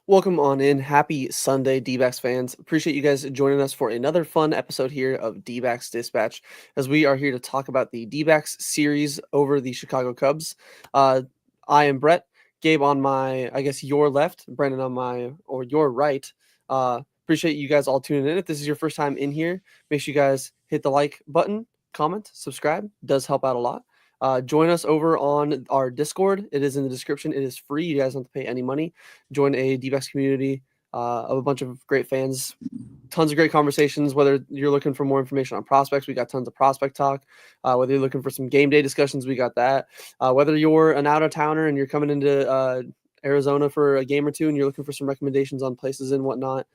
Welcome on in. Happy Sunday, Dbacks fans. Appreciate you guys joining us for another fun episode here of Dbacks Dispatch, as we are here to talk about the Dbacks series over the Chicago Cubs. I am Brett. Gabe on my, I guess, your left, Brandon on my, or your right. Appreciate you guys all tuning in. If this is your first time in here, make sure you guys hit the like button, comment, subscribe. Does help out a lot. Join us over on our Discord. It is in the description. It is free. You guys don't have to pay any money. Join a Dbacks community of a bunch of great fans. Tons of great conversations. Whether you're looking for more information on prospects, we got tons of prospect talk. Whether you're looking for some game day discussions, we got that. Whether you're an out-of-towner and you're coming into Arizona for a game or two and you're looking for some recommendations on places and whatnot,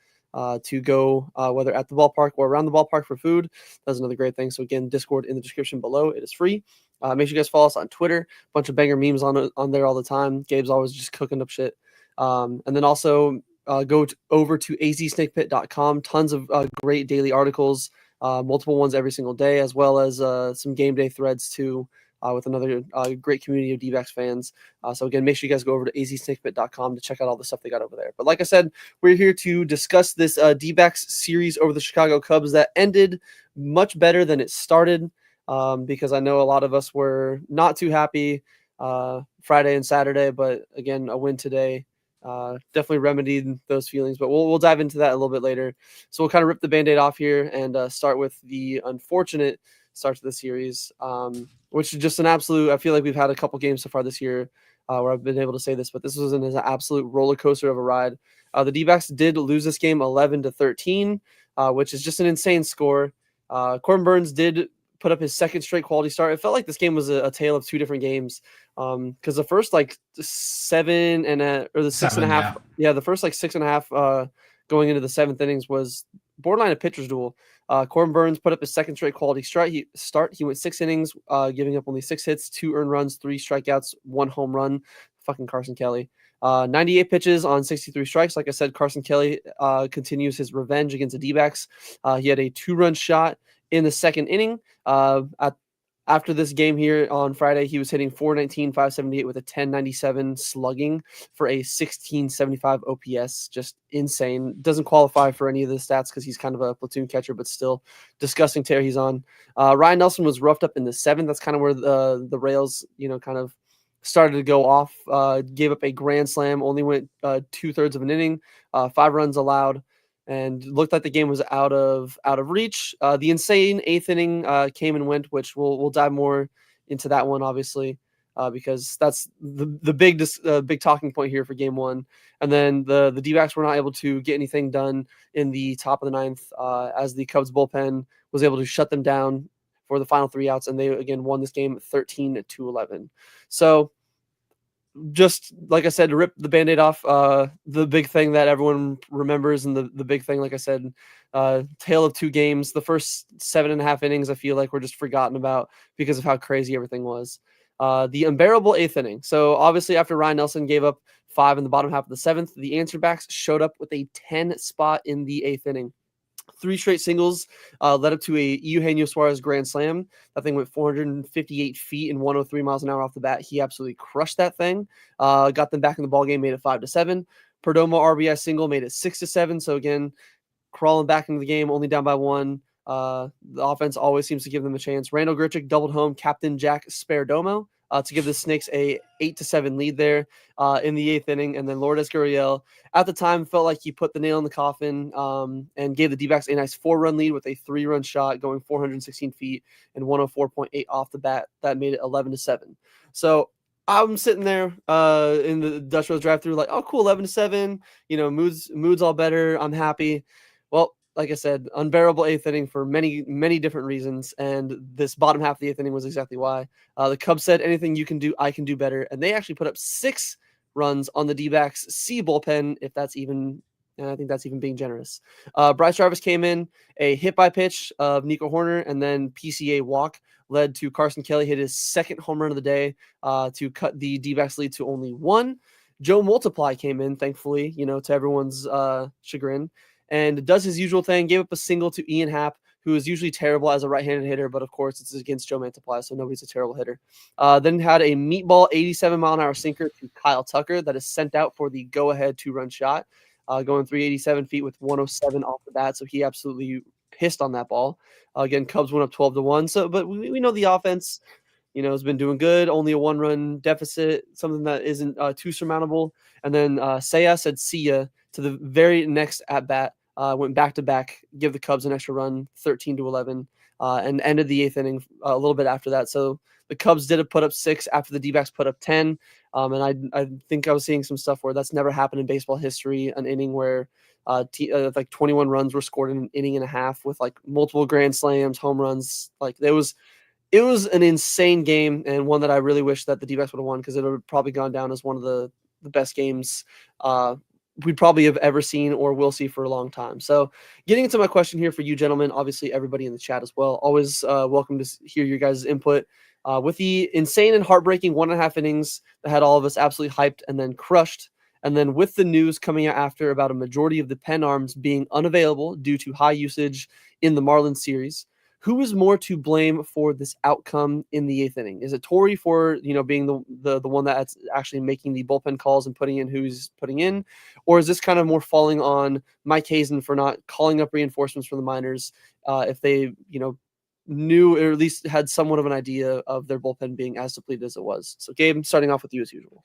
to go, whether at the ballpark or around the ballpark for food. That's another great thing. So again, Discord in the description below. It is free. Make sure you guys follow us on Twitter. Bunch of banger memes on there all the time. Gabe's always just cooking up shit. And then also go over to azsnakepit.com. Tons of great daily articles, multiple ones every single day, as well as some game day threads too, with another great community of D-backs fans. So again, make sure you guys go over to azsnakepit.com to check out all the stuff they got over there. But like I said, we're here to discuss this D-backs series over the Chicago Cubs that ended much better than it started, because I know a lot of us were not too happy Friday and Saturday, but again, a win today definitely remedied those feelings. But we'll dive into that a little bit later. So we'll kind of rip the Band-Aid off here and start with the unfortunate start to the series, which is just an absolute. I feel like we've had a couple games so far this year where I've been able to say this, but this was an absolute roller coaster of a ride. The D-backs did lose this game 11-13, which is just an insane score. Corbin Burnes did put up his second straight quality start. It felt like this game was a tale of two different games, because the first like the 6.5, the first like 6.5 going into the seventh innings was borderline a pitcher's duel. Corbin Burnes put up his second straight quality start. He went 6 innings, giving up only 6 hits, 2 earned runs, 3 strikeouts, 1 home run. Fucking Carson Kelly. 98 pitches on 63 strikes. Like I said, Carson Kelly continues his revenge against the D-backs. He had a 2-run shot in the second inning. After this game here on Friday, he was hitting .419, .578 with a 1097 slugging for a 1675 OPS. Just insane. Doesn't qualify for any of the stats because he's kind of a platoon catcher, but still disgusting tear he's on. Ryan Nelson was roughed up in the 7th. That's kind of where the rails, kind of started to go off. Gave up a grand slam, only went 2/3 of an inning, 5 runs allowed, and looked like the game was out of reach. The insane 8th inning came and went, which we'll dive more into that one, obviously, because that's the big talking point here for game 1. And then the D-backs were not able to get anything done in the top of the 9th, as the Cubs bullpen was able to shut them down for the final 3 outs, and they again won this game 13-11. So, just like I said, to rip the Band-Aid off, the big thing that everyone remembers, and the big thing, like I said, tale of 2 games. The first 7.5 innings, I feel like, were just forgotten about because of how crazy everything was. The unbearable 8th inning. So obviously, after Ryan Nelson gave up 5 in the bottom half of the 7th, the Dbacks showed up with a 10 spot in the 8th inning. 3 straight singles led up to a Eugenio Suarez grand slam. That thing went 458 feet and 103 miles an hour off the bat. He absolutely crushed that thing. Got them back in the ballgame, made it 5-7. Perdomo RBI single made it 6-7. So again, crawling back into the game, only down by 1. The offense always seems to give them a chance. Randall Grichuk doubled home Captain Jack Sparedomo to give the Snakes a 8-7 lead there in the 8th inning. And then Lourdes Gurriel, at the time, felt like he put the nail in the coffin, and gave the D-backs a nice 4-run lead with a 3-run shot going 416 feet and 104.8 off the bat. That made it 11-7. So I'm sitting there in the Dutch Rose drive-thru like, oh, cool, 11-7. Mood's all better. I'm happy. Well, like I said, unbearable 8th inning for many, many different reasons, and this bottom half of the 8th inning was exactly why. The Cubs said, anything you can do, I can do better, and they actually put up 6 runs on the D-backs C bullpen, if that's even, and I think that's even being generous. Bryce Jarvis came in, a hit by pitch of Nico Horner, and then PCA walk led to Carson Kelly hit his 2nd home run of the day to cut the D-backs lead to only 1. Joe Multiply came in, thankfully, to everyone's chagrin, and does his usual thing, gave up a single to Ian Happ, who is usually terrible as a right-handed hitter, but of course it's against Joe Mantiply, so nobody's a terrible hitter. Then had a meatball 87-mile-an-hour sinker to Kyle Tucker that is sent out for the go-ahead 2-run shot, going 387 feet with 107 off the bat, so he absolutely pissed on that ball. Again, Cubs went up 12-1. So, but we know the offense, has been doing good. Only a 1-run deficit, something that isn't too surmountable. And then Seiya said see ya to the very next at bat. Went back to back, give the Cubs an extra run, 13-11, and ended the 8th inning a little bit after that. So the Cubs did put up 6 after the D-backs put up 10. And I think I was seeing some stuff where that's never happened in baseball history, an inning where like 21 runs were scored in an inning and a half with like multiple grand slams, home runs. Like it was an insane game, and one that I really wish that the D-backs would have won, because it would have probably gone down as one of the best games we'd probably have ever seen or will see for a long time. So getting into my question here for you gentlemen, obviously everybody in the chat as well, always welcome to hear your guys' input. With the insane and heartbreaking 1.5 innings that had all of us absolutely hyped and then crushed, and then with the news coming out after about a majority of the pen arms being unavailable due to high usage in the Marlins series, who is more to blame for this outcome in the 8th inning? Is it Torrey for being the one that's actually making the bullpen calls and putting in who's putting in, or is this kind of more falling on Mike Hazen for not calling up reinforcements from the minors if they knew, or at least had somewhat of an idea of their bullpen being as depleted as it was? So Gabe, starting off with you as usual.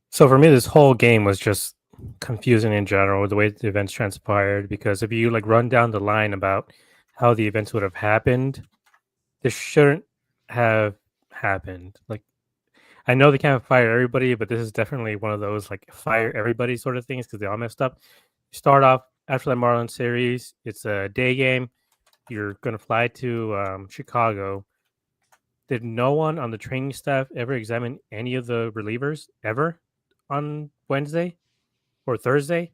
So for me, this whole game was just confusing in general, the way the events transpired, because if you run down the line about how the events would have happened, this shouldn't have happened. I know they can't fire everybody, but this is definitely one of those fire everybody sort of things because they all messed up. You start off after the Marlins series, it's a day game. You're going to fly to Chicago. Did no one on the training staff ever examine any of the relievers ever on Wednesday or Thursday?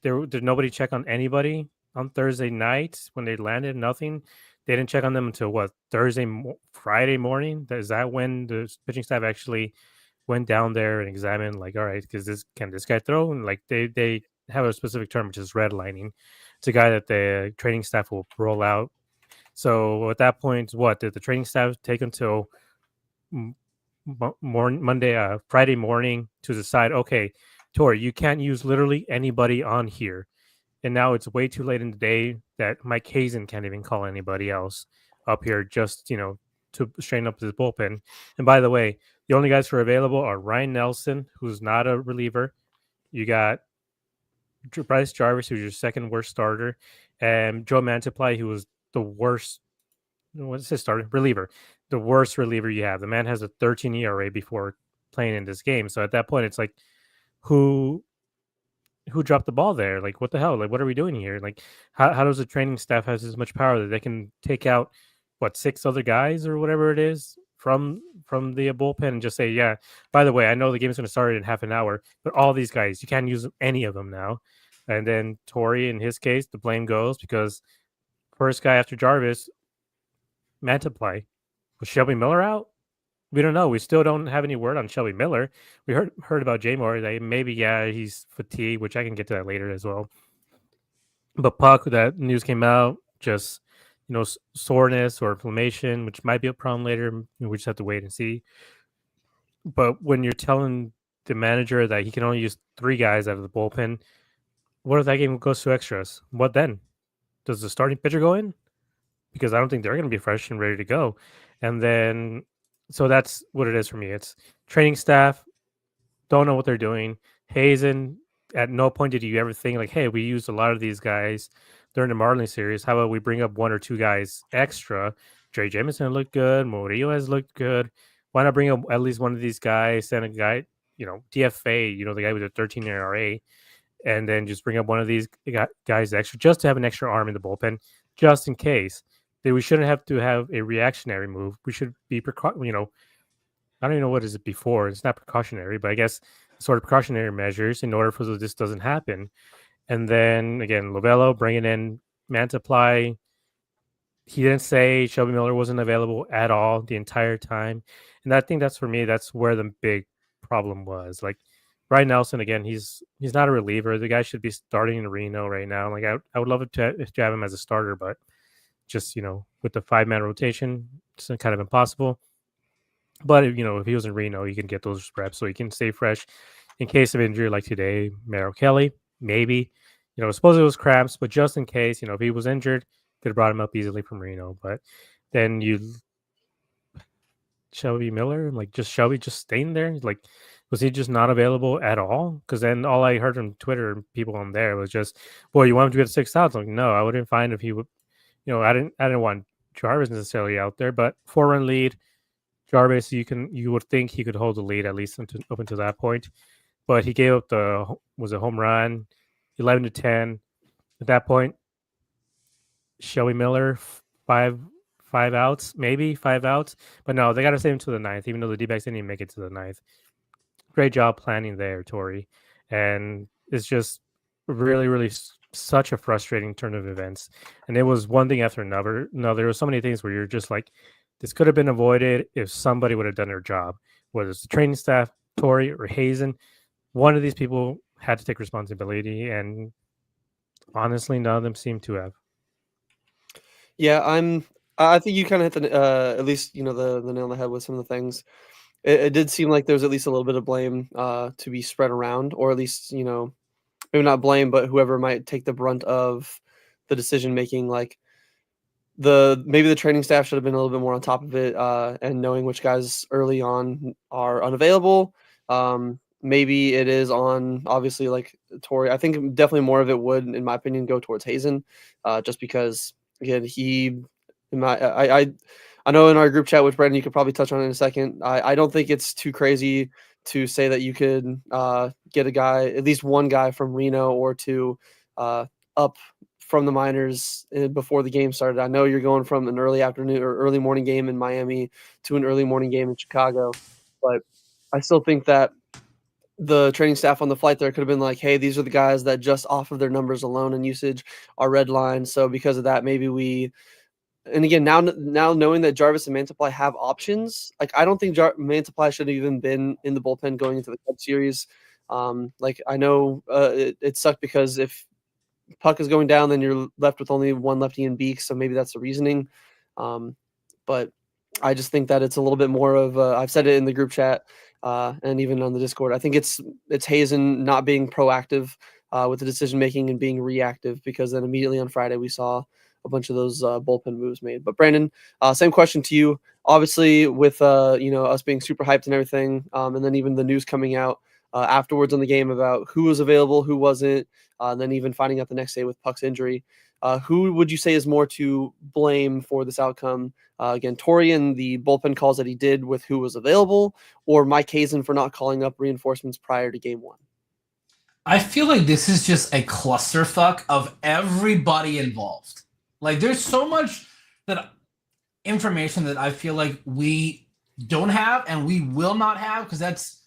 Did nobody check on anybody on Thursday night when they landed? Nothing. They didn't check on them until what, Friday morning? Is that when the pitching staff actually went down there and examined? All right, because can this guy throw? And they have a specific term which is redlining. It's a guy that the training staff will roll out. So at that point, what did the training staff take until Friday morning to decide? Okay, Tori, you can't use literally anybody on here. And now it's way too late in the day that Mike Hazen can't even call anybody else up here just, to straighten up his bullpen. And by the way, the only guys who are available are Ryan Nelson, who's not a reliever. You got Bryce Jarvis, who's your second worst starter, and Joe Mantiply, who was the worst. What's his starter? Reliever. The worst reliever you have. The man has a 13 ERA before playing in this game. So at that point, it's who dropped the ball there? What the hell? What are we doing here? How does the training staff has as much power that they can take out 6 other guys or whatever it is from the bullpen and just say, yeah, by the way, I know the game is going to start in half an hour, but all these guys, you can't use any of them now. And then Torrey, in his case, the blame goes because first guy after Jarvis, Mantiply. Was Shelby Miller out? We don't know. We still don't have any word on Shelby Miller. We heard about J Moore that maybe, he's fatigued, which I can get to that later as well. But Puck, that news came out, just, soreness or inflammation, which might be a problem later. We just have to wait and see. But when you're telling the manager that he can only use 3 guys out of the bullpen, what if that game goes to extras? What then? Does the starting pitcher go in? Because I don't think they're going to be fresh and ready to go. And then, so that's what it is for me. It's training staff don't know what they're doing. Hazen, at no point did you ever think hey, we used a lot of these guys during the Marlins series. How about we bring up 1 or 2 guys extra? Trey Jameson looked good. Murillo has looked good. Why not bring up at least one of these guys? Send a guy, DFA, the guy with a 13 ERA, and then just bring up one of these guys extra just to have an extra arm in the bullpen, just in case. That we shouldn't have to have a reactionary move. We should be, I don't even know what is it before. It's not precautionary, but I guess sort of precautionary measures in order for this doesn't happen. And then again, Lovello bringing in Mantiply. He didn't say Shelby Miller wasn't available at all the entire time. And I think that's, for me, that's where the big problem was. Ryan Nelson, again, he's not a reliever. The guy should be starting in Reno right now. I would love to have him as a starter, but just with the 5-man rotation, it's kind of impossible. But if he was in Reno, he can get those reps so he can stay fresh in case of injury like today. Merrill Kelly, maybe. Suppose it was cramps, but just in case, if he was injured, could have brought him up easily from Reno. But then Shelby Miller, like just Shelby just staying there, like was he just not available at all? Because then all I heard from Twitter and people on there was just, "Well, you want him to get 6 outs?" Like, no, I wouldn't find if he would. I didn't want Jarvis necessarily out there, but 4-run lead. Jarvis, you would think he could hold the lead at least up until that point, but he gave up was a home run, 11-10. At that point, Shelby Miller, five outs, maybe 5 outs, but no, they got to save him to the ninth, even though the D-backs didn't even make it to the ninth. Great job planning there, Tori, and it's just really, really such a frustrating turn of events, and it was one thing after another. No, there were so many things where you're just like, this could have been avoided if somebody would have done their job, whether it's the training staff, Tori, or Hazen. One of these people had to take responsibility, and honestly, none of them seem to have. Yeah, I think you kind of hit at least the nail on the head with some of the things. It did seem like there was at least a little bit of blame to be spread around, or at least maybe not blame, but whoever might take the brunt of the decision making. Like maybe the training staff should have been a little bit more on top of it, and knowing which guys early on are unavailable. Maybe it is on, obviously, like Tori. I think definitely more of it would, in my opinion, go towards Hazen, just because again I know in our group chat with Brendan, you could probably touch on it in a second. I don't think it's too crazy to say that you could get a guy, at least one guy from Reno or two, up from the minors before the game started. I know you're going from an early afternoon or early morning game in Miami to an early morning game in Chicago, but I still think that the training staff on the flight there could have been like, hey, these are the guys that just off of their numbers alone and usage are red line. So because of that, maybe and again, now knowing that Jarvis and Mantiply have options, like I don't think Mantiply should have even been in the bullpen going into the Cubs series. Like I know it sucked because if Puck is going down, then you're left with only one lefty in Beaks, so maybe that's the reasoning. But I just think that it's a little bit more of I've said it in the group chat and even on the Discord. I think it's Hazen not being proactive with the decision making and being reactive, because then immediately on Friday we saw a bunch of those bullpen moves made. But Brandon, same question to you. Obviously, with us being super hyped and everything, and then even the news coming out afterwards on the game about who was available, who wasn't, and then even finding out the next day with Puck's injury. Who would you say is more to blame for this outcome? Again, Tori and the bullpen calls that he did with who was available, or Mike Hazen for not calling up reinforcements prior to game one? I feel like this is just a clusterfuck of everybody involved. Like, there's so much information that I feel like we don't have and we will not have, because that's,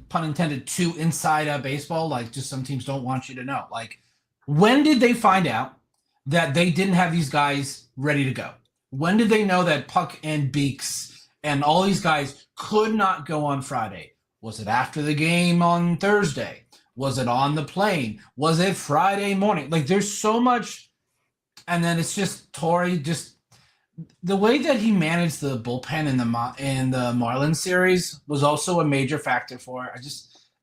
pun intended, too inside baseball. Like, just some teams don't want you to know. Like, when did they find out that they didn't have these guys ready to go? When did they know that Puck and Beaks and all these guys could not go on Friday? Was it after the game on Thursday? Was it on the plane? Was it Friday morning? Like, there's so much. And then it's just Tori, just the way that he managed the bullpen in the Marlins series was also a major factor for it.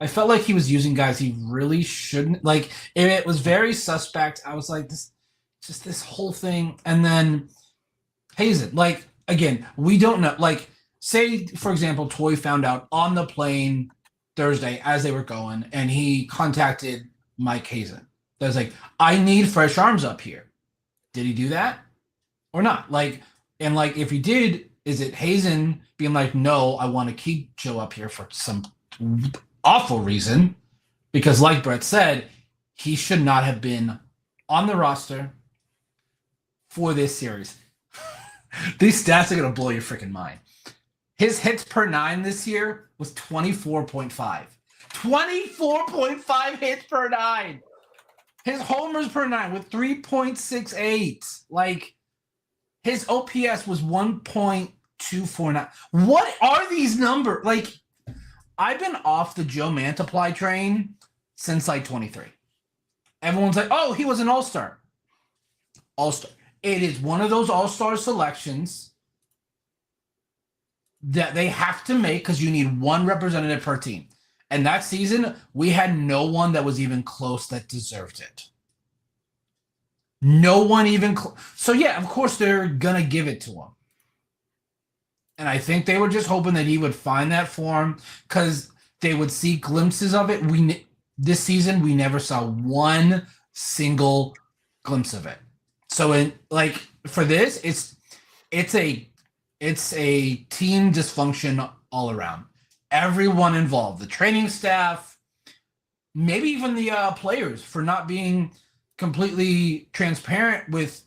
I felt like he was using guys he really shouldn't. Like, it was very suspect. I was like, this whole thing. And then Hazen, like, again, we don't know. Like, say, for example, Tori found out on the plane Thursday as they were going, and he contacted Mike Hazen. That was like, I need fresh arms up here. Did he do that or not? Like, and like, if he did, is it Hazen being like, no, I want to keep Joe up here for some awful reason? Because like Brett said, he should not have been on the roster for this series. These stats are going to blow your freaking mind. His hits per 9 this year was 24.5. 24.5 hits per 9. His homers per 9 with 3.68. Like, his OPS was 1.249. What are these numbers? Like, I've been off the Joe Mantiply train since like 23. Everyone's like, oh, he was an all-star. All-star. it is one of those all-star selections that they have to make because you need one representative per team. And that season, we had no one that was even close that deserved it. No one even so yeah, of course they're gonna give it to him. And I think they were just hoping that he would find that form because they would see glimpses of it. This season we never saw one single glimpse of it. So for this, it's a team dysfunction all around. Everyone involved, the training staff, maybe even the players for not being completely transparent with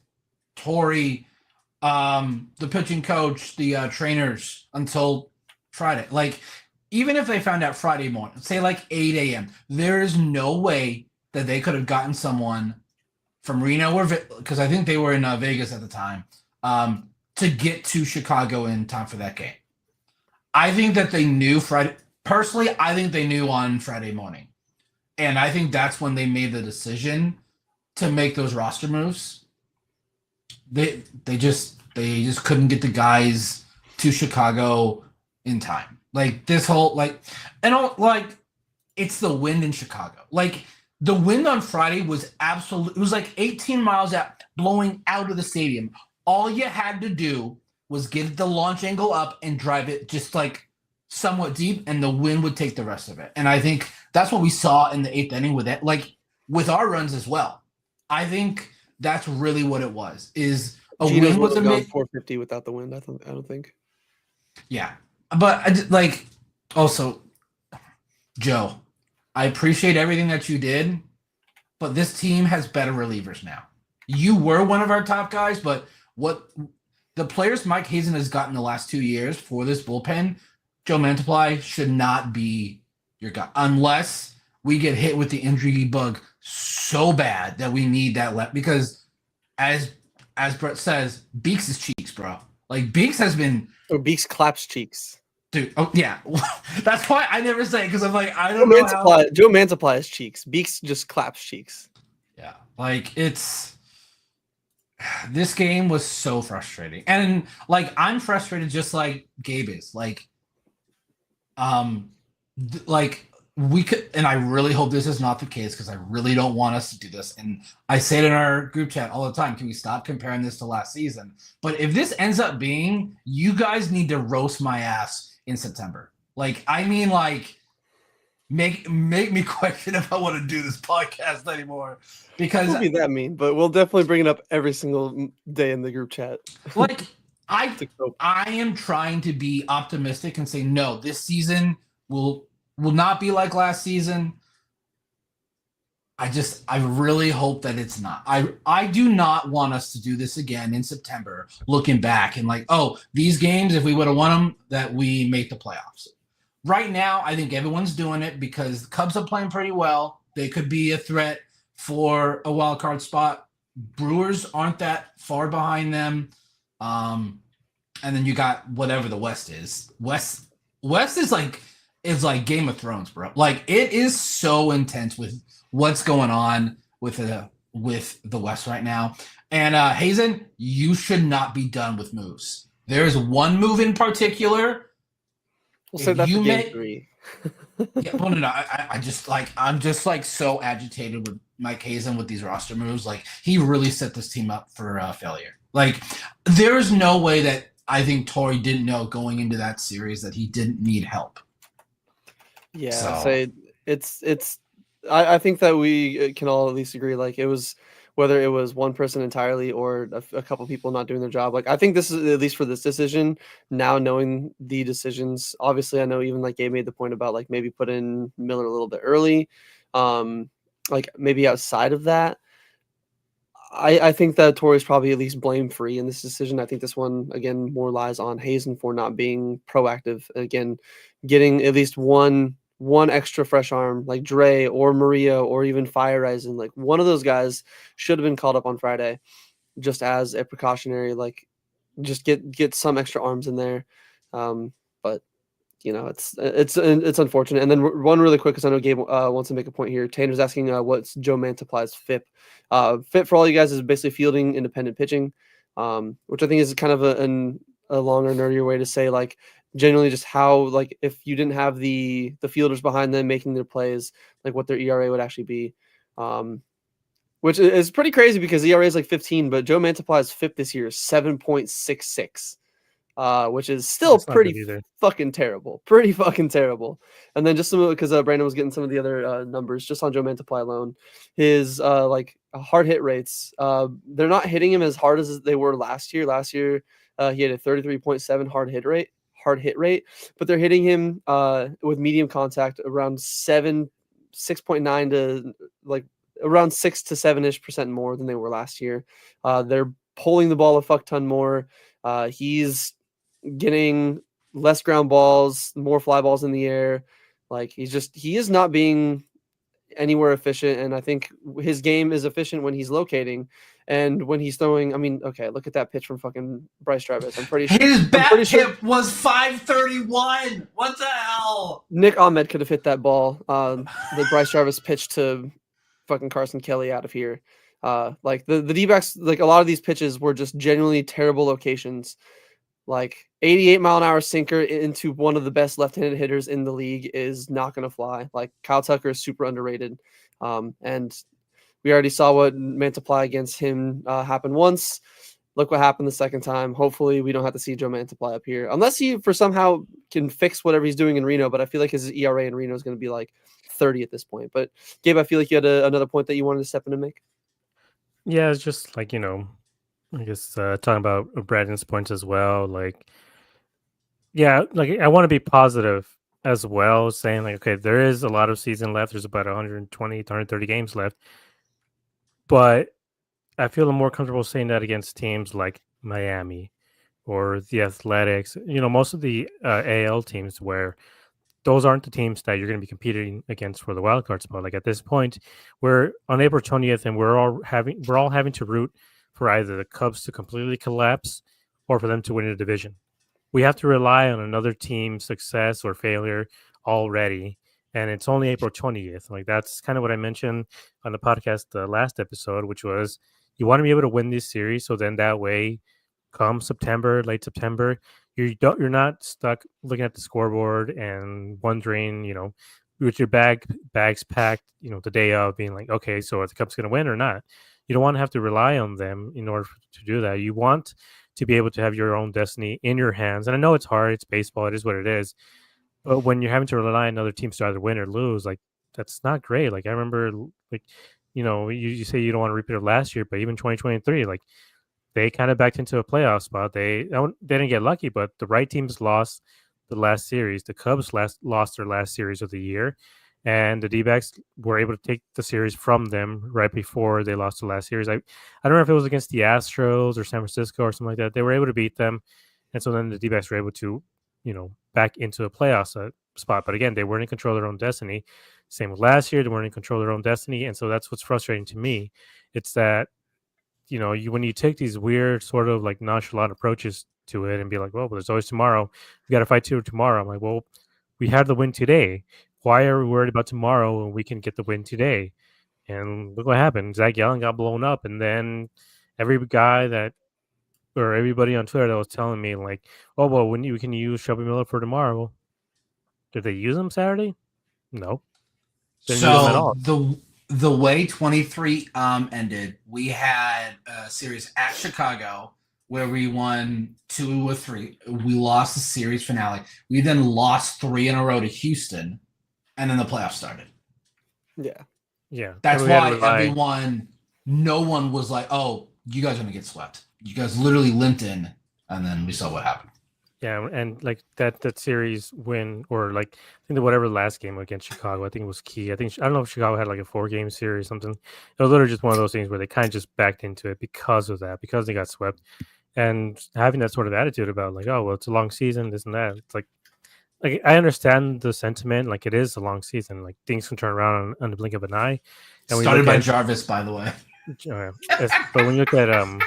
Torrey, the pitching coach, the trainers until Friday. Like, even if they found out Friday morning, say like 8 a.m., there is no way that they could have gotten someone from Reno or because I think they were in Vegas at the time to get to Chicago in time for that game. I think that they knew Friday. Personally, I think they knew on Friday morning. And I think that's when they made the decision to make those roster moves. They just couldn't get the guys to Chicago in time. Like this whole it's the wind in Chicago. Like the wind on Friday was it was like 18 miles out, blowing out of the stadium. All you had to do was get the launch angle up and drive it just like somewhat deep, and the wind would take the rest of it. And I think that's what we saw in the 8th inning with it, like with our runs as well. I think that's really what it was. Is a Gino's wind was a 450 without the wind. I don't think. Yeah, but also, Joe, I appreciate everything that you did, but this team has better relievers now. You were one of our top guys, but what the players Mike Hazen has gotten the last 2 years for this bullpen, Joe Mantiply should not be your guy unless we get hit with the injury bug so bad that we need that left. Because as Brett says, Beeks is cheeks, bro. Like Beeks has been. Or Beeks claps cheeks. Dude, oh yeah, that's why I never say it because I'm like I don't know how. Joe Mantiply is cheeks. Beeks just claps cheeks. Yeah, like this game was so frustrating, and like I'm frustrated just like Gabe is. Like we could, and I really hope this is not the case because I really don't want us to do this. And I say it in our group chat all the time. Can we stop comparing this to last season? But if this ends up being, you guys need to roast my ass in September. Like, I mean, like, make me question if I want to do this podcast anymore. Because It'll be that mean, but we'll definitely bring it up every single day in the group chat. Like, I am trying to be optimistic and say, no, this season will not be like last season. I really hope that it's not. I do not want us to do this again in September, looking back and like, oh, these games, if we would have won them, that we make the playoffs. Right now, I think everyone's doing it because the Cubs are playing pretty well. They could be a threat for a wild card spot. Brewers aren't that far behind them. And then you got whatever the West is. West is like Game of Thrones, bro. Like it is so intense with what's going on with the West right now. And Hazen, you should not be done with moves. There is one move in particular. We'll say that for game 3. Yeah, well, no. I'm just like so agitated with Mike Hazen with these roster moves. Like he really set this team up for failure. Like there is no way that I think Torrey didn't know going into that series that he didn't need help. Yeah, so I think that we can all at least agree. Like it was, whether it was one person entirely or a couple people not doing their job. Like I think this is, at least for this decision, now knowing the decisions, obviously I know even like Gabe made the point about like maybe put in Miller a little bit early. Like maybe outside of that, I think that Torrey's probably at least blame free in this decision. I think this one again more lies on Hazen for not being proactive. Again, getting at least one extra fresh arm like Dre or Maria or even Fire Rising. Like one of those guys should have been called up on Friday just as a precautionary, like just get some extra arms in there. But you know, it's unfortunate. And then one really quick, because I know Gabe wants to make a point here. Tanner's asking what's Joe Mantiply's FIP. FIP for all you guys is basically fielding independent pitching. which I think is kind of a longer, nerdier way to say like generally just how like if you didn't have the fielders behind them making their plays, like what their ERA would actually be. Which is pretty crazy because ERA is like 15, but Joe Mantepa's FIP this year is 7.66. Which is still That's not good pretty either. fucking terrible. Pretty fucking terrible. And then just some because Brandon was getting some of the other numbers just on Joe Mantiply alone. His like hard hit rates, they're not hitting him as hard as they were last year. Last year, he had a 33.7 hard hit rate, but they're hitting him with medium contact around 6.9 to like around 6 to 7-ish% more than they were last year. They're pulling the ball a fuck ton more. He's getting less ground balls, more fly balls in the air. Like he is not being anywhere efficient. And I think his game is efficient when he's locating and when he's throwing. I mean, okay, look at that pitch from fucking Bryce Travis. I'm pretty sure his bat tip was 531. What the hell? Nick Ahmed could have hit that ball. The Bryce Travis pitch to fucking Carson Kelly out of here. Like the D-backs, like a lot of these pitches were just genuinely terrible locations. Like 88-mile-an-hour sinker into one of the best left-handed hitters in the league is not going to fly. Like Kyle Tucker is super underrated. And we already saw what Mantiply against him happen once. Look what happened the second time. Hopefully we don't have to see Joe Mantiply up here unless he for somehow can fix whatever he's doing in Reno. But I feel like his ERA in Reno is going to be like 30 at this point. But Gabe, I feel like you had another point that you wanted to step in and make. Yeah, it's just like, I guess talking about Brandon's points as well. Like, yeah, like I want to be positive as well, saying like, okay, there is a lot of season left. There's about 120, 130 games left. But I feel more comfortable saying that against teams like Miami or the Athletics, most of the AL teams where those aren't the teams that you're going to be competing against for the wild card spot. Like at this point, we're on April 20th, and we're all having to root for either the Cubs to completely collapse or for them to win the division. We have to rely on another team's success or failure already, and it's only April 20th. Like that's kind of what I mentioned on the podcast, the last episode, which was you want to be able to win this series, so then that way, come September, late September, you're not stuck looking at the scoreboard and wondering, with your bags packed, the day of, being like, okay, so are the Cubs going to win or not? You don't want to have to rely on them in order to do that. You want to be able to have your own destiny in your hands. And I know it's hard. It's baseball. It is what it is. But when you're having to rely on other teams to either win or lose, like that's not great. Like I remember, like, you say you don't want to repeat it last year, but even 2023, like they kind of backed into a playoff spot. They didn't get lucky, but the right teams lost the last series. The Cubs lost their last series of the year, and the D-backs were able to take the series from them right before they lost the last series. I don't know if it was against the Astros or San Francisco or something like that. They were able to beat them, and so then the D-backs were able to, back into a playoff spot. But again, they weren't in control of their own destiny. Same with last year. They weren't in control of their own destiny, and so that's what's frustrating to me. It's that when you take these weird sort of like nonchalant approaches to it and be like, well, there's always tomorrow. We got to fight tomorrow. I'm like, well, we had the win today. Why are we worried about tomorrow when we can get the win today? And look what happened. Zach Gallen got blown up. And then everybody on Twitter that was telling me like, oh, well, we can use Shelby Miller for tomorrow. Did they use him Saturday? No. Didn't use him at all. The way 23 ended, we had a series at Chicago where we won 2 or 3. We lost the series finale. We then lost 3 in a row to Houston, and then the playoffs started. Yeah. That's why no one was like, oh, you guys are going to get swept. You guys literally limped in, and then we saw what happened. Yeah, and like that series win, or like I think that whatever the last game against Chicago, I think it was key. I don't know if Chicago had like a 4-game series or something. It was literally just one of those things where they kind of just backed into it because of that, because they got swept, and having that sort of attitude about like, oh well, it's a long season, this and that. It's like I understand the sentiment, like it is a long season, like things can turn around on the blink of an eye. And started by Jarvis, by the way. But when you look at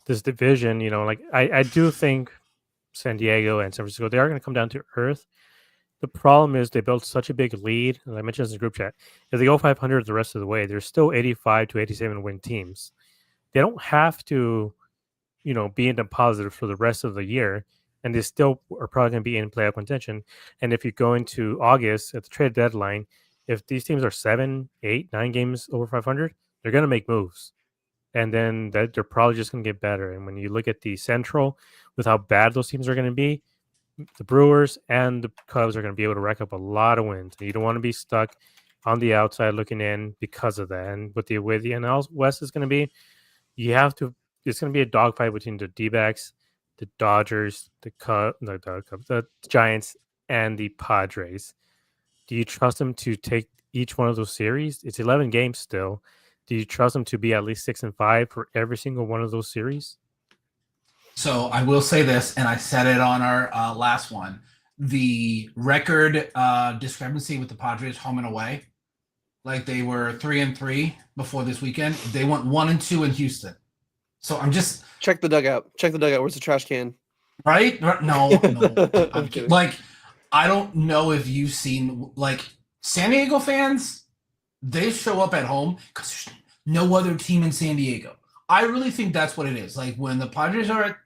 this division, like I do think San Diego and San Francisco, they are going to come down to earth. The problem is they built such a big lead, and I mentioned this in the group chat. If they go 500 the rest of the way, they're still 85 to 87 win teams. They don't have to be in the positive for the rest of the year, and they still are probably going to be in playoff contention. And if you go into August at the trade deadline, if these teams are 7, 8, 9 games over 500, they're going to make moves, and then they're probably just going to get better. And when you look at the Central, with how bad those teams are going to be, the Brewers and the Cubs are going to be able to rack up a lot of wins. You don't want to be stuck on the outside looking in because of that. And with the way the NL West is going to be, it's going to be a dogfight between the D-backs, the Dodgers, the Giants, and the Padres. Do you trust them to take each one of those series? It's 11 games still. Do you trust them to be at least 6-5 for every single one of those series? So I will say this, and I said it on our last one. The record discrepancy with the Padres home and away, like they were 3-3 before this weekend. They went 1-2 in Houston. So I'm just check the dugout. Check the dugout. Where's the trash can? Right? No. I'm kidding. Like, I don't know if you've seen San Diego fans. They show up at home because there's no other team in San Diego. I really think that's what it is. Like when the Padres are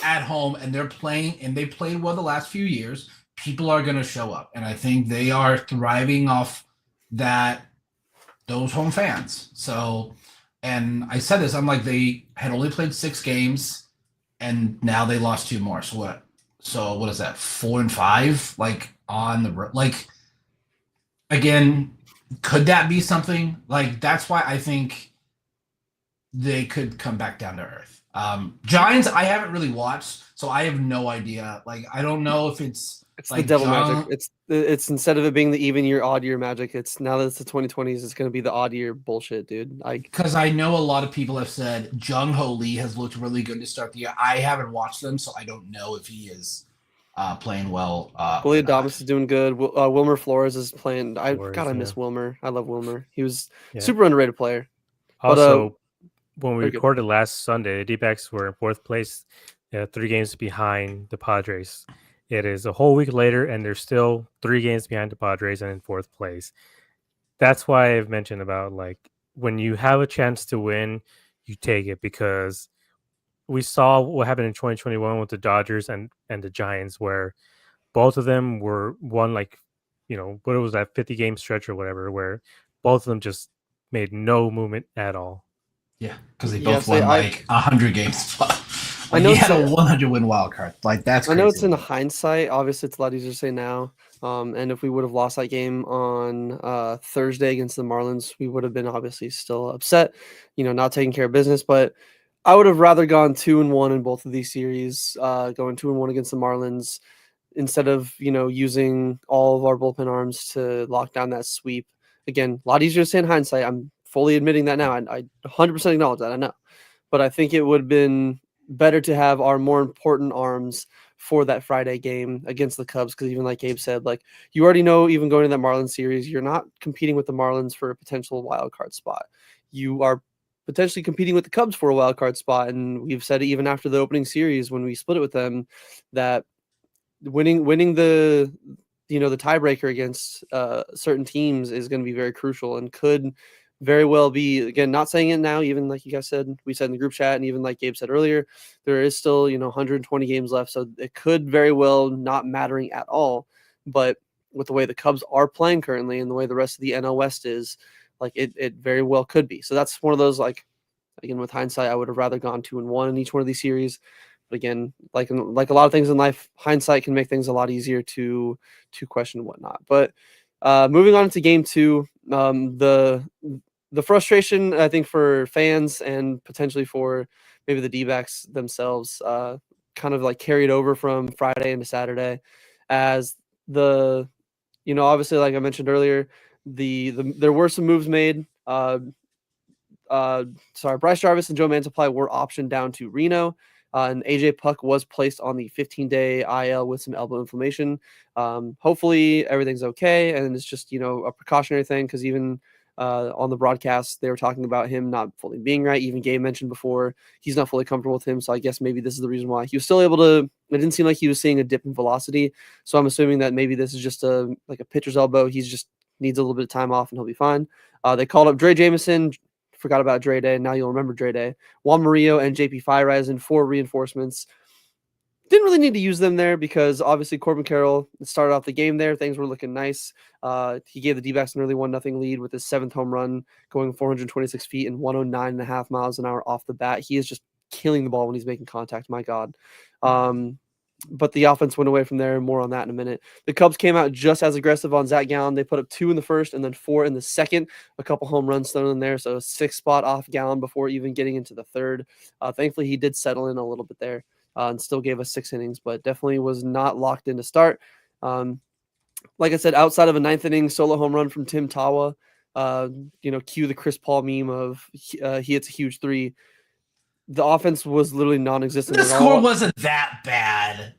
at home and they're playing and they played well the last few years, people are going to show up. And I think they are thriving off those home fans. So, and I said this, I'm like, they had only played 6 games and now they lost 2 more. So what is that? 4-5, like on the, again, could that be something? Like, that's why I think they could come back down to earth. Giants, I haven't really watched, so I have no idea. Like, I don't know if it's the devil magic. It's instead of it being the even year, odd year magic, it's now that it's the 2020s, it's going to be the odd year bullshit, dude. Because I know a lot of people have said Jung Ho Lee has looked really good to start the year. I haven't watched them, so I don't know if he is playing well. Willie Adames is doing good. Wilmer Flores is playing. I miss Wilmer. I love Wilmer. He was super underrated player. Also, when we recorded last Sunday, the D-backs were in 4th place, 3 games behind the Padres. It is a whole week later, and they're still 3 games behind the Padres and in 4th place. That's why I've mentioned about, when you have a chance to win, you take it, because we saw what happened in 2021 with the Dodgers and the Giants, where both of them were won, what was that 50-game stretch or whatever, where both of them just made no movement at all. Yeah, because they both won 100 games. I know he had a 100-win wild card. That's crazy. I know it's in hindsight. Obviously, it's a lot easier to say now. And if we would have lost that game on Thursday against the Marlins, we would have been obviously still upset, not taking care of business. But I would have rather gone 2-1 in both of these series, going 2-1 against the Marlins instead of, using all of our bullpen arms to lock down that sweep. Again, a lot easier to say in hindsight. I'm fully admitting that now. I 100% acknowledge that. I know. But I think it would have been better to have our more important arms for that Friday game against the Cubs, because even like Gabe said, you already know, even going to that Marlins series, you're not competing with the Marlins for a potential wild card spot. You are potentially competing with the Cubs for a wild card spot, and we've said it even after the opening series when we split it with them, that winning the the tiebreaker against certain teams is going to be very crucial and could very well be, again, not saying it now, even like you guys said, we said in the group chat, and even like Gabe said earlier, there is still 120 games left, so it could very well not mattering at all. But with the way the Cubs are playing currently and the way the rest of the NL West is, it very well could be. So that's one of those, again, with hindsight, I would have rather gone 2-1 in each one of these series. But again, like a lot of things in life, hindsight can make things a lot easier to question and whatnot. But moving on to game 2, the frustration, I think, for fans and potentially for maybe the D-backs themselves, kind of carried over from Friday into Saturday, as obviously, like I mentioned earlier, there were some moves made. Bryce Jarvis and Joe Mantiply were optioned down to Reno. And AJ Puck was placed on the 15-day IL with some elbow inflammation. Hopefully everything's okay, and it's just a precautionary thing, because even on the broadcast they were talking about him not fully being right. Even Gabe mentioned before he's not fully comfortable with him, so I guess maybe this is the reason why he was still able to. It didn't seem like he was seeing a dip in velocity, so I'm assuming that maybe this is just a pitcher's elbow. He's just needs a little bit of time off and he'll be fine. They called up Dre Jameson forgot about Dre Day, and now you'll remember Dre Day. Juan Murillo and JP Feyereisen, 4 reinforcements. Didn't really need to use them there because obviously Corbin Carroll started off the game there. Things were looking nice. He gave the D-backs an early 1-0 lead with his 7th home run, going 426 feet and 109.5 miles an hour off the bat. He is just killing the ball when he's making contact. My God. But the offense went away from there. More on that in a minute. The Cubs came out just as aggressive on Zach Gallen. They put up 2 in the first and then 4 in the second. A couple home runs thrown in there, so 6 spot off Gallen before even getting into the third. Thankfully, he did settle in a little bit there. And still gave us 6 innings, but definitely was not locked in to start. Like I said, outside of a 9th inning solo home run from Tim Tawa, cue the Chris Paul meme of he hits a huge 3. The offense was literally non-existent. The score wasn't that bad.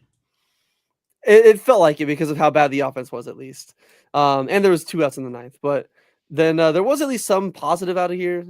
It felt like it because of how bad the offense was, at least. And there was 2 outs in the 9th, but then there was at least some positive out of here.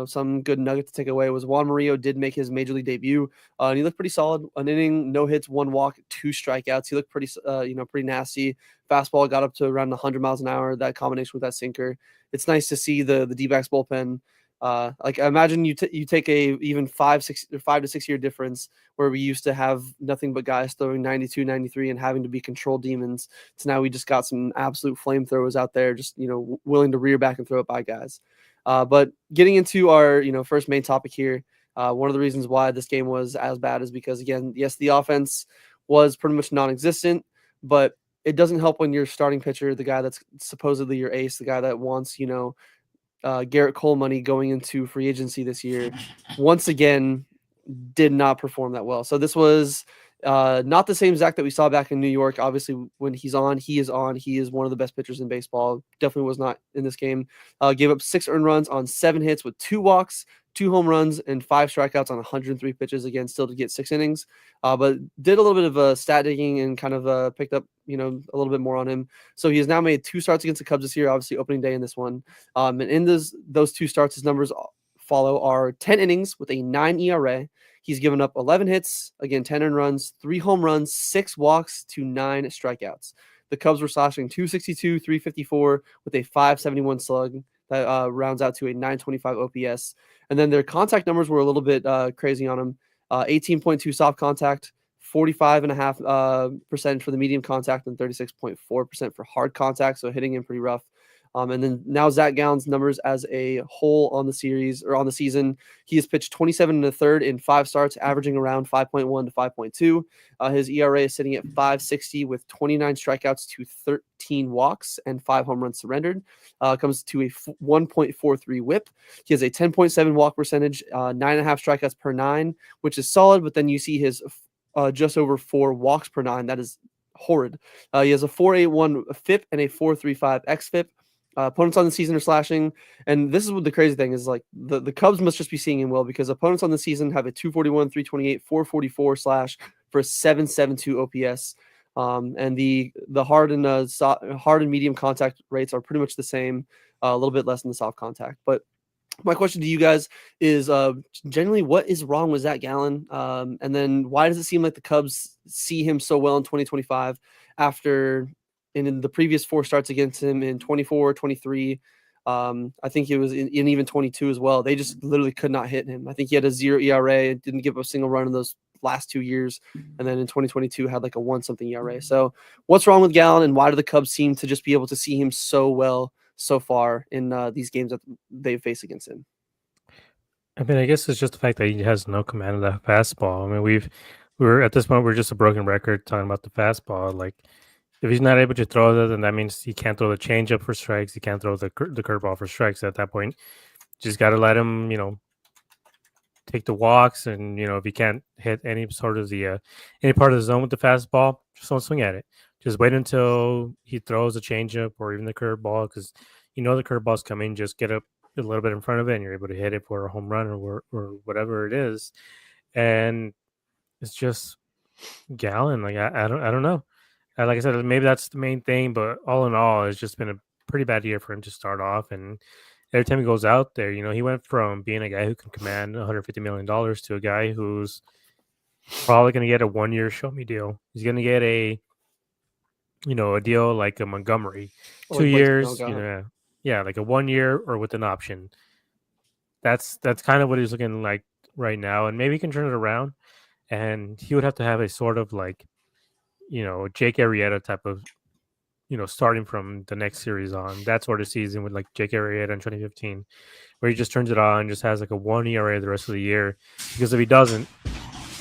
Some good nugget to take away was Juan Murillo did make his major league debut, and he looked pretty solid. An inning, no hits, 1 walk, 2 strikeouts. He looked pretty nasty. Fastball got up to around 100 miles an hour. That combination with that sinker, it's nice to see the D-backs bullpen. Imagine you take a even 5 to 6 year difference where we used to have nothing but guys throwing 92, 93 and having to be controlled demons. So now we just got some absolute flamethrowers out there, just willing to rear back and throw it by guys. But getting into our first main topic here, one of the reasons why this game was as bad is because, again, yes, the offense was pretty much non-existent, but it doesn't help when your starting pitcher, the guy that's supposedly your ace, the guy that wants Garrett Cole money going into free agency this year, once again did not perform that well. So this was not the same Zach that we saw back in New York. Obviously, when he's on, he is on. He is one of the best pitchers in baseball. Definitely was not in this game. Gave up 6 earned runs on 7 hits with 2 walks, 2 home runs, and 5 strikeouts on 103 pitches. Again, still to get 6 innings, but did a little bit of stat digging and kind of picked up a little bit more on him. So he has now made 2 starts against the Cubs this year, obviously opening day in this one. And in those 2 starts, his numbers follow are 10 innings with a 9 ERA. He's given up 11 hits, again, 10 earned runs, 3 home runs, 6 walks to 9 strikeouts. The Cubs were slashing 262, 354 with a 571 slug that rounds out to a 925 OPS. And then their contact numbers were a little bit crazy on him. 18.2 soft contact, 45.5% for the medium contact, and 36.4% for hard contact. So hitting him pretty rough. And then now Zach Gallen's numbers as a whole on the series or on the season, he has pitched 27 1/3 in 5 starts, averaging around 5.1 to 5.2. His ERA is sitting at 5.60 with 29 strikeouts to 13 walks and 5 home runs surrendered. Comes to a 1.43 WHIP. He has a 10.7 walk percentage, 9.5 strikeouts per 9, which is solid. But then you see his just over 4 walks per 9. That is horrid. He has a 4.81 FIP and a 4.35 xFIP. Opponents on the season are slashing, and this is what the crazy thing is. Like the Cubs must just be seeing him well, because opponents on the season have a 241, 328, 444 slash for a 772 OPS. And the hard and medium contact rates are pretty much the same, a little bit less than the soft contact. But my question to you guys is generally, what is wrong with Zach Gallen? And then why does it seem like the Cubs see him so well in 2025 after in the previous 4 starts against him in 24, 23, I think it was in even 22 as well. They just literally could not hit him. I think he had a 0 ERA, didn't give up a single run in those last 2 years. And then in 2022 had like a 1-something ERA. So what's wrong with Gallen, and why do the Cubs seem to just be able to see him so well so far in these games that they face against him? I mean, I guess it's just the fact that he has no command of that fastball. I mean, we're at this point, we're just a broken record talking about the fastball. Like, if he's not able to throw it, then that means he can't throw the changeup for strikes. He can't throw the curveball for strikes. At that point, just got to let him, take the walks, and if he can't hit any sort of any part of the zone with the fastball, just don't swing at it. Just wait until he throws a changeup or even the curveball, because the curveball's coming. Just get up a little bit in front of it, and you're able to hit it for a home run or whatever it is. And it's just Gallen. Like I don't know. Like I said, maybe that's the main thing, but all in all, it's just been a pretty bad year for him to start off. And every time he goes out there, he went from being a guy who can command $150 million to a guy who's probably going to get a 1-year show me deal. He's going to get a deal like a Montgomery, 2 years, like a 1 year or with an option. that's kind of what he's looking like right now, and maybe he can turn it around. And he would have to have a sort of like, Jake Arrieta type of, starting from the next series on that sort of season with like Jake Arrieta in 2015, where he just turns it on, just has like a 1 ERA the rest of the year. Because if he doesn't,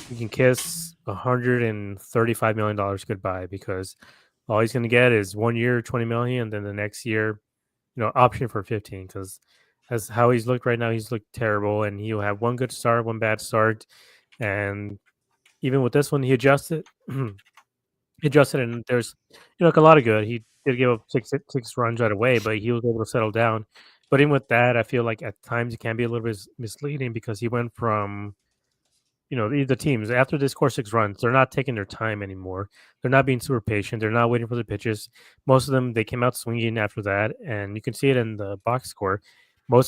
he can kiss $135 million goodbye, because all he's going to get is 1 year, 20 million, and then the next year, option for 15. Because as how he's looked right now, he's looked terrible, and he'll have one good start, one bad start, and even with this one, he adjusted. He adjusted, and there's like a lot of good. He did give up six runs right away, but he was able to settle down. But even with that, I feel like at times it can be a little bit misleading, because he went from the teams after they score 6 runs, they're not taking their time anymore. They're not being super patient. They're not waiting for the pitches. Most of them, they came out swinging after that, and you can see it in the box score. I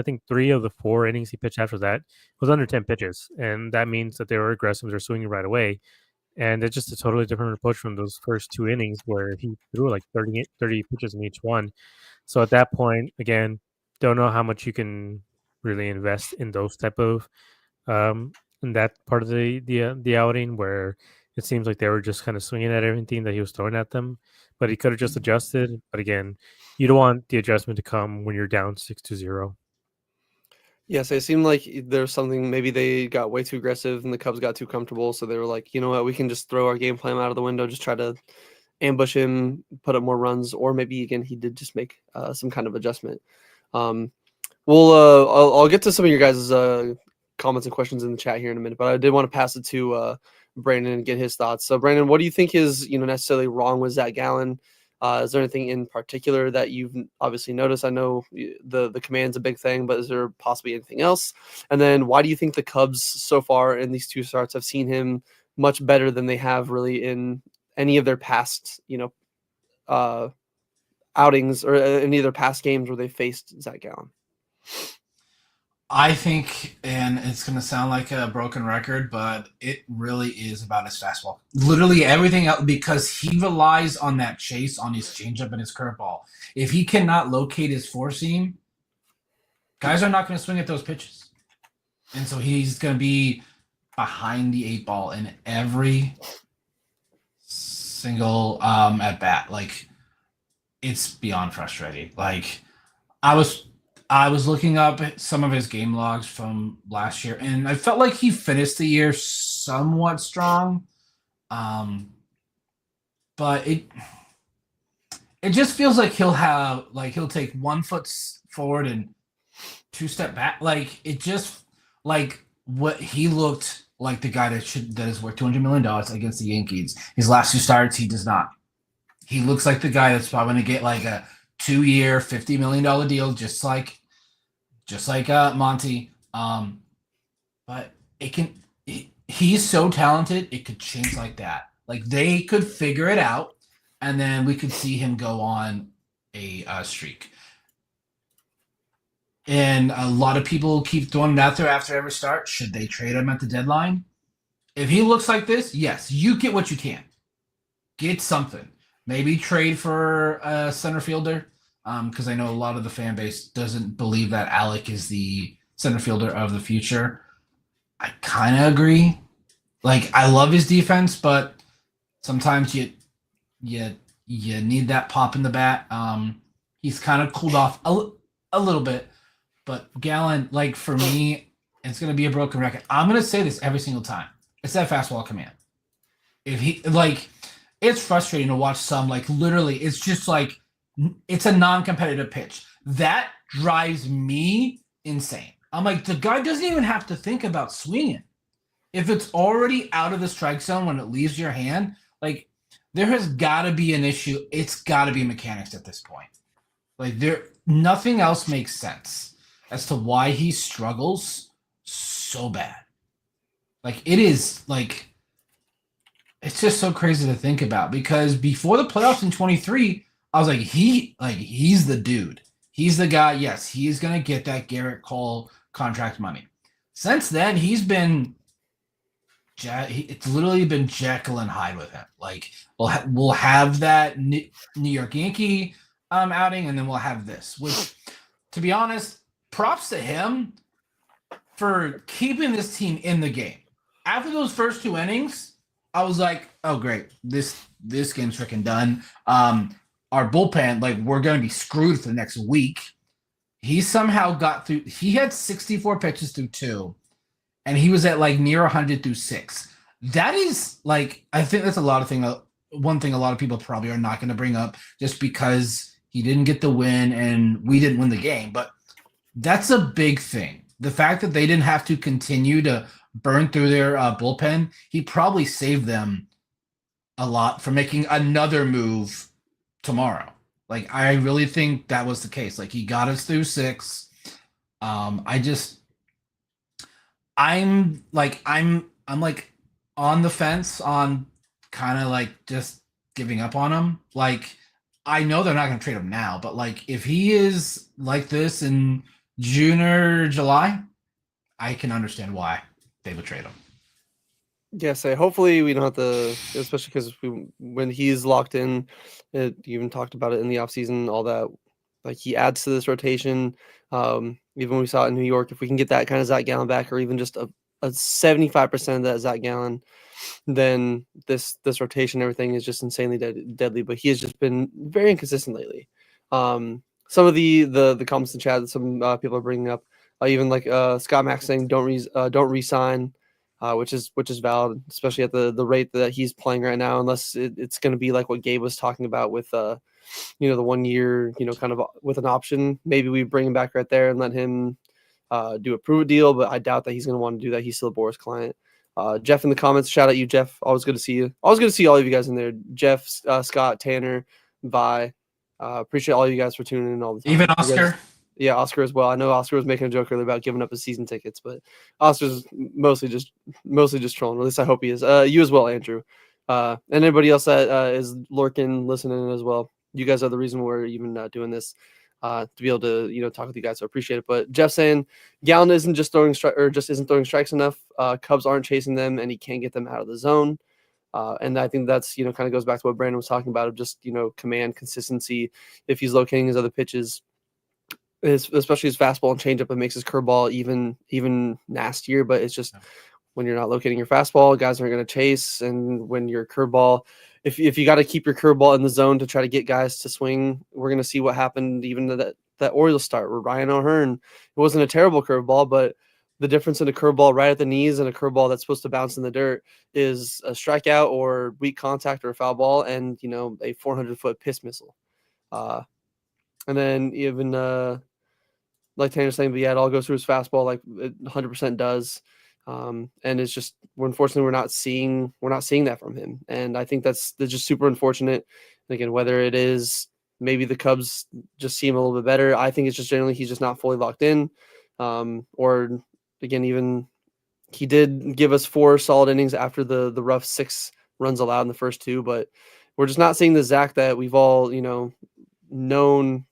think 3 of the 4 innings he pitched after that was under 10 pitches, and that means that they were aggressive. They're swinging right away, and it's just a totally different approach from those first 2 innings where he threw like 30 pitches in each one. So at that point, again, don't know how much you can really invest in those type of in that part of the outing, where it seems like they were just kind of swinging at everything that he was throwing at them. But he could have just adjusted. But again, you don't want the adjustment to come when you're down 6-0. Yes, it seemed like there's something. Maybe they got way too aggressive and the Cubs got too comfortable. So they were like, you know what, we can just throw our game plan out of the window, just try to ambush him, put up more runs. Or maybe again he did just make some kind of adjustment. I'll get to some of your guys' comments and questions in the chat here in a minute, but I did want to pass it to Brandon and get his thoughts. So Brandon, what do you think is necessarily wrong with Zach Gallen? Is there anything in particular that you've obviously noticed? I know the command's a big thing, but is there possibly anything else? And then why do you think the Cubs so far in these 2 starts have seen him much better than they have really in any of their past outings or any of their past games where they faced Zach Gallen? I think, and it's going to sound like a broken record, but it really is about his fastball. Literally everything else, because he relies on that chase on his changeup and his curveball. If he cannot locate his four seam, guys are not going to swing at those pitches. And so he's going to be behind the 8 ball in every single at bat. Like, it's beyond frustrating. Like, I was looking up some of his game logs from last year, and I felt like he finished the year somewhat strong. But it just feels like he'll take 1 foot forward and 2 step back. Like, it just, like, what he looked like, the guy that is worth $200 million against the Yankees. His last 2 starts, he does not. He looks like the guy that's probably going to get like a 2-year, $50 million deal, just like Monty. But he's so talented, it could change like that. Like, they could figure it out, and then we could see him go on a streak. And a lot of people keep throwing it out there after every start. Should they trade him at the deadline? If he looks like this, yes, you get what you can. Get something. Maybe trade for a center fielder, because I know a lot of the fan base doesn't believe that Alec is the center fielder of the future. I kind of agree. Like, I love his defense, but sometimes you need that pop in the bat. He's kind of cooled off a little bit, but Gallen, like, for me, it's going to be a broken record. I'm going to say this every single time. It's that fastball command. If he, like, it's frustrating to watch some, like, literally, it's just like, it's a non-competitive pitch. That drives me insane. I'm like, the guy doesn't even have to think about swinging. If it's already out of the strike zone when it leaves your hand, like, there has got to be an issue. It's got to be mechanics at this point. Like, nothing else makes sense as to why he struggles so bad. Like, it is, like, it's just so crazy to think about, because before the playoffs in 23, I was like, he's the dude. He's the guy. Yes, he is going to get that Garrett Cole contract money. Since then, he's been, it's literally been Jekyll and Hyde with him. Like, we'll have that New York Yankee outing, and then we'll have this, which, to be honest, props to him for keeping this team in the game. After those first 2 innings, I was like, oh great, this game's freaking done. Our bullpen, like, we're gonna be screwed for the next week. He somehow got through. He had 64 pitches through 2, and he was at like near 100 through 6. That is like, I think that's one thing a lot of people probably are not going to bring up just because he didn't get the win and we didn't win the game. But that's a big thing. The fact that they didn't have to continue to burn through their bullpen, he probably saved them a lot for making another move tomorrow. Like, I really think that was the case. Like, he got us through 6. I'm like on the fence on kind of like just giving up on him. Like, I know they're not going to trade him now, but like, if he is like this in June or July, I can understand why they would trade him. Yeah, hopefully we don't have to, especially because when he's locked in, you even talked about it in the offseason, all that, like, he adds to this rotation. Even when we saw it in New York, if we can get that kind of Zach Gallen back, or even just a 75% of that Zach Gallen, then this rotation, everything is just insanely deadly. But he has just been very inconsistent lately. Some of the comments in chat that some people are bringing up, even like Scott Mack saying don't re-sign. Which is valid, especially at the rate that he's playing right now, unless it's going to be like what Gabe was talking about with the 1 year, kind of with an option. Maybe we bring him back right there and let him do a prove it deal, but I doubt that he's going to want to do that. He's still a Boris client. Jeff in the comments, shout out you, Jeff. Always good to see you. Always good to see all of you guys in there. Jeff, Scott, Tanner, Vi. Appreciate all you guys for tuning in all the time. Even Oscar. Yeah, Oscar as well. I know Oscar was making a joke earlier about giving up his season tickets, but Oscar's mostly just trolling. At least I hope he is. You as well, Andrew. And anybody else that is lurking, listening as well. You guys are the reason we're even doing this, to be able to talk with you guys. So appreciate it. But Jeff saying Gallen isn't just throwing strikes enough. Cubs aren't chasing them, and he can't get them out of the zone. And I think that's kind of goes back to what Brandon was talking about of just command consistency. If he's locating his other pitches, especially his fastball and changeup, it makes his curveball even nastier. But it's just when you're not locating your fastball, guys aren't going to chase. And when your curveball, if you got to keep your curveball in the zone to try to get guys to swing, we're going to see what happened even to that Orioles start where Ryan O'Hearn, it wasn't a terrible curveball, but the difference in a curveball right at the knees and a curveball that's supposed to bounce in the dirt is a strikeout or weak contact or a foul ball and a 400-foot piss missile. And then even like Tanner's saying, but yeah, it all goes through his fastball, like it 100% does. And it's just, unfortunately, we're not seeing that from him. And I think that's just super unfortunate. And again, whether it is maybe the Cubs just see him a little bit better, I think it's just generally he's just not fully locked in. Or again, even he did give us 4 solid innings after the rough 6 runs allowed in the first 2, but we're just not seeing the Zach that we've all, known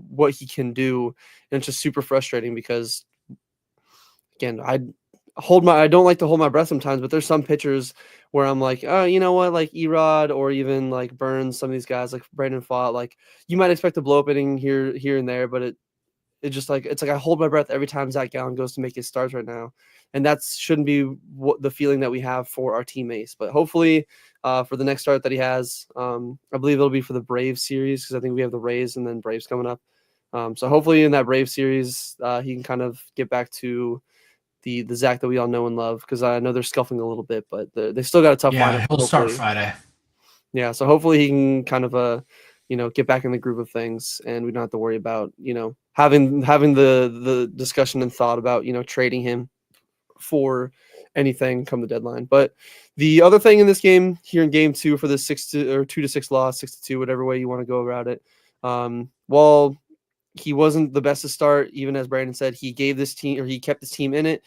what he can do. And it's just super frustrating because, again, I don't like to hold my breath sometimes, but there's some pitchers where I'm like, oh, you know what, like Erod or even like Burns, some of these guys like Brandon Pfaadt, like you might expect a blow up inning here and there, but it's just like, it's like I hold my breath every time Zach Gallen goes to make his starts right now. And that shouldn't be the feeling that we have for our teammates. But hopefully for the next start that he has, I believe it'll be for the Braves series because I think we have the Rays and then Braves coming up. So hopefully in that Braves series, he can kind of get back to the Zach that we all know and love, because I know they're scuffling a little bit, but they still got a tough lineup. He'll start Friday. Yeah, so hopefully he can kind of get back in the groove of things, and we don't have to worry about having the discussion and thought about trading him for anything come the deadline. But the other thing in this game here in game 2 for this 2-6 loss, 6-2, whatever way you want to go about it, while he wasn't the best to start, even as Brandon said, he kept his team in it,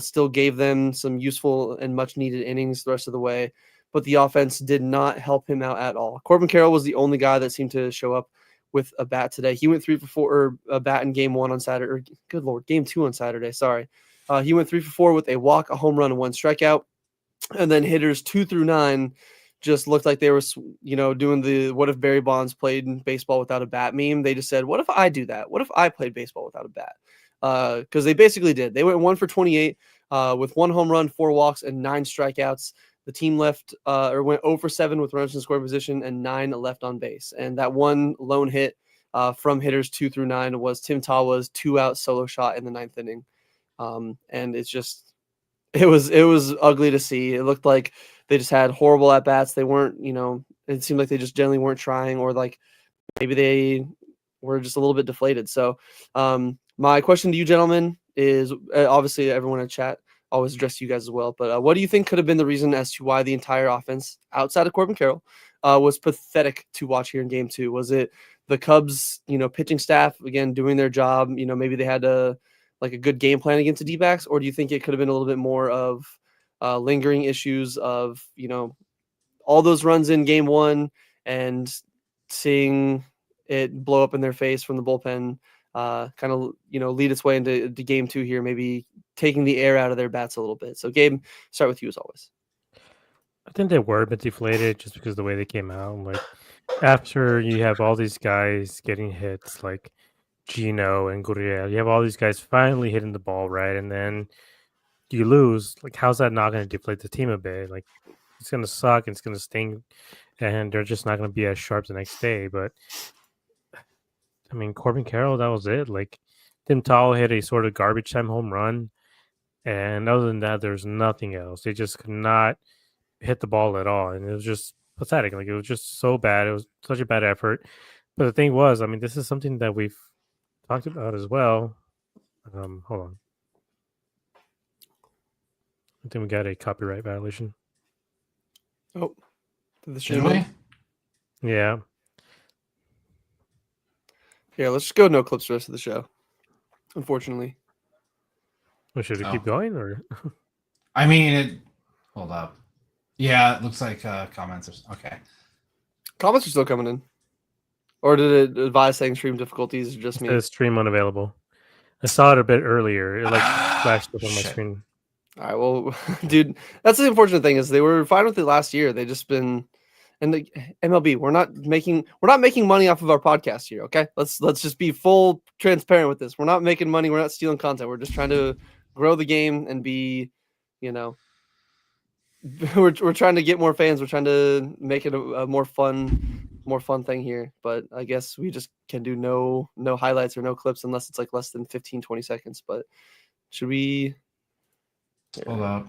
still gave them some useful and much needed innings the rest of the way. But the offense did not help him out at all. Corbin Carroll was the only guy that seemed to show up with a bat today. He went 3 for 4, or a bat in game 1 on Saturday, or good Lord, game 2 on Saturday. Sorry. He went 3 for 4 with a walk, a home run, and 1 strikeout. And then hitters 2 through 9 just looked like they were, doing the what if Barry Bonds played baseball without a bat meme. They just said, what if I do that? What if I played baseball without a bat? because they basically did. They went 1 for 28 with 1 home run, 4 walks, and 9 strikeouts. The team left or went 0 for 7 with runners in scoring position and 9 left on base. And that one lone hit from hitters 2 through 9 was Tim Tawa's 2-out solo shot in the 9th inning. And it's just it was ugly to see. It looked like they just had horrible at bats. They weren't, it seemed like they just generally weren't trying, or like maybe they were just a little bit deflated. So my question to you gentlemen is, obviously everyone in chat always address you guys as well, but what do you think could have been the reason as to why the entire offense outside of Corbin Carroll was pathetic to watch here in game 2? Was it the Cubs, pitching staff again doing their job? Maybe they had a good game plan against the Dbacks, or do you think it could have been a little bit more of lingering issues of all those runs in game 1 and seeing it blow up in their face from the bullpen, kind of lead its way into game 2 here, maybe taking the air out of their bats a little bit? So Gabe, start with you as always. I think they were a bit deflated just because of the way they came out. Like after you have all these guys getting hits, like Gino and Gurriel, you have all these guys finally hitting the ball right, and then you lose. Like, how's that not going to deflate the team a bit? Like, it's going to suck and it's going to sting, and they're just not going to be as sharp the next day. But I mean, Corbin Carroll, that was it. Like, Tim Tall hit a sort of garbage time home run, and other than that, there's nothing else. They just could not hit the ball at all, and it was just pathetic. Like, it was just so bad. It was such a bad effort. But the thing was, I mean, this is something that we've talked about as well. Hold on. I think we got a copyright violation. Oh, did the Did stream we? end? Yeah. Yeah, let's just go no clips the rest of the show, unfortunately. Well, should we keep going, or? I mean, hold up. Yeah, it looks like comments are okay. Comments are still coming in. Or did it advise saying stream difficulties, or just It me? says stream unavailable. I saw it a bit earlier. It flashed up on my Shit. screen. All right, well, dude, that's the unfortunate thing is they were fine with it last year. They just been, and the MLB, we're not making money off of our podcast here. Okay, let's just be full transparent with this. We're not making money. We're not stealing content. We're just trying to grow the game and be, we're trying to get more fans. We're trying to make it a more fun thing here. But I guess we just can do no highlights or no clips unless it's like less than 15, 20 seconds. But should we? Hold up.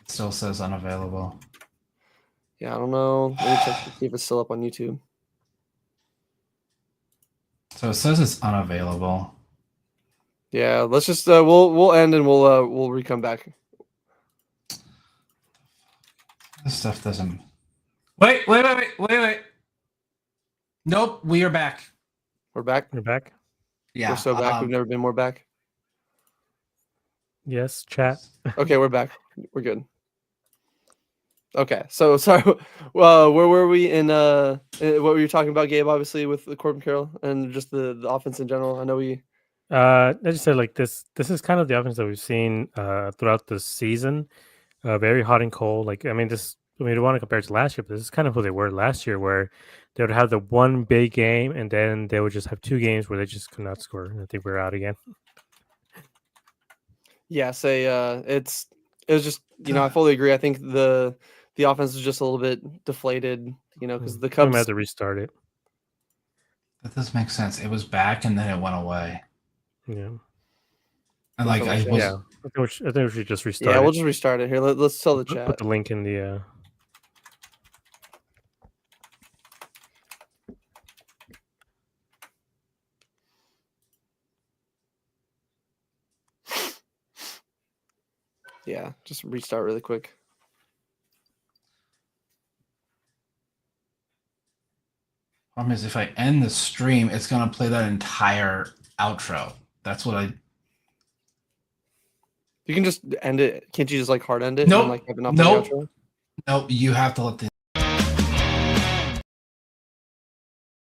It still says unavailable. Yeah, I don't know. Let me check to see if it's still up on YouTube. So it says it's unavailable. Yeah, let's just we'll end and we'll re-come back. This stuff doesn't. Wait. Nope, we are back. We're back. You're back? Yeah, We're so back. We've never been more back. Yes, chat. Okay, we're back. We're good. Okay, so sorry. Where were we in what were you talking about, Gabe? Obviously, with the Corbin Carroll and just the offense in general. I know we. I just said like this is kind of the offense that we've seen throughout the season. Very hot and cold. Like, I mean, we don't want to compare it to last year, but this is kind of who they were last year, where they would have the one big game and then they would just have 2 games where they just could not score. And I think we're out again. Yeah, it was just I fully agree. I think the offense was just a little bit deflated, because the We Cubs might have to restart it. That does make sense. It was back and then it went away. Yeah. And like I was, Yeah. I think we should just restart Yeah, it. we'll just restart it here. Let's tell the Put chat. the link in the Yeah, just restart really quick. problem is if I end the stream, it's gonna play that entire outro. That's what I. You can just end it. Can't you just hard end it? Nope. And, have it not Nope. play the outro? No, you have to let the